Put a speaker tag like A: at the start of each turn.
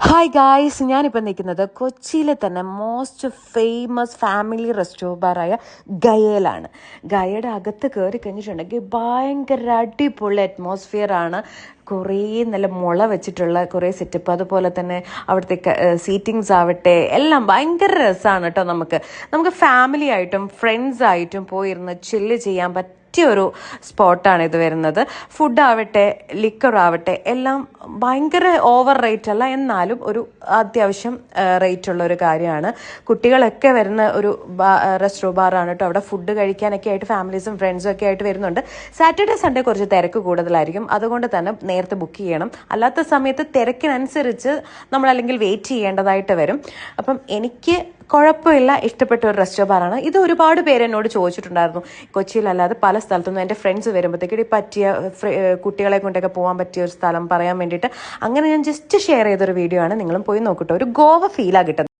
A: Hi guys, ഞാനിപ്പോൾ നിൽക്കുന്നത് കൊച്ചിയിലെ തന്നെ മോസ്റ്റ് ഫേമസ് ഫാമിലി റെസ്റ്റോ ബാറായ ഗയയിലാണ്. ഗയയുടെ അകത്ത് കയറി കഴിഞ്ഞിട്ടുണ്ടെങ്കിൽ ഭയങ്കര അടിപൊളി അറ്റ്മോസ്ഫിയറാണ്. കുറേ നല്ല മുള വെച്ചിട്ടുള്ള കുറേ സെറ്റപ്പ്, അതുപോലെ തന്നെ അവിടുത്തെ സീറ്റിങ്സ് ആവട്ടെ എല്ലാം ഭയങ്കര രസമാണ് കേട്ടോ. നമുക്ക് ഫാമിലി ആയിട്ടും ഫ്രണ്ട്സായിട്ടും പോയിരുന്ന് ചില്ല് ചെയ്യാൻ പറ്റിയൊരു സ്പോട്ടാണ് ഇത് വരുന്നത്. ഫുഡ് ആവട്ടെ ലിക്കർ ആവട്ടെ എല്ലാം ഭയങ്കര ഓവർ റേറ്റ് അല്ല, എന്നാലും ഒരു അത്യാവശ്യം റേറ്റ് ഉള്ള ഒരു കാര്യമാണ്. കുട്ടികളൊക്കെ വരുന്ന ഒരു റെസ്റ്റോ ബാറാണ് കേട്ടോ. അവിടെ ഫുഡ് കഴിക്കാനൊക്കെ ആയിട്ട് ഫാമിലീസും ഫ്രണ്ട്സും ഒക്കെ ആയിട്ട് വരുന്നുണ്ട്. സാറ്റർഡേ സൺഡേ കുറച്ച് തിരക്ക് കൂടുതലായിരിക്കും, അതുകൊണ്ട് തന്നെ നേരത്തെ ബുക്ക് ചെയ്യണം. അല്ലാത്ത സമയത്ത് തിരക്കിനനുസരിച്ച് നമ്മൾ അല്ലെങ്കിൽ വെയിറ്റ് ചെയ്യേണ്ടതായിട്ട് വരും. അപ്പം എനിക്ക് കുഴപ്പമില്ല, ഇഷ്ടപ്പെട്ട ഒരു റെസ്റ്റോ ബാറാണ് ഇത്. ഒരുപാട് പേര് എന്നോട് ചോദിച്ചിട്ടുണ്ടായിരുന്നു, കൊച്ചിയിലല്ലാതെ പല സ്ഥലത്തുനിന്നും എൻ്റെ ഫ്രണ്ട്സ് വരുമ്പോഴത്തേക്കും പറ്റിയ കുട്ടികളെ കൊണ്ടൊക്കെ പോകാൻ പറ്റിയ ഒരു സ്ഥലം പറയാൻ വേണ്ടിയിട്ട്. അങ്ങനെ ഞാൻ ജസ്റ്റ് ഷെയർ ചെയ്തൊരു വീഡിയോ ആണ്. നിങ്ങളും പോയി നോക്കട്ടോ, ഒരു ഗോവ ഫീലാണ് കിട്ടുന്നത്.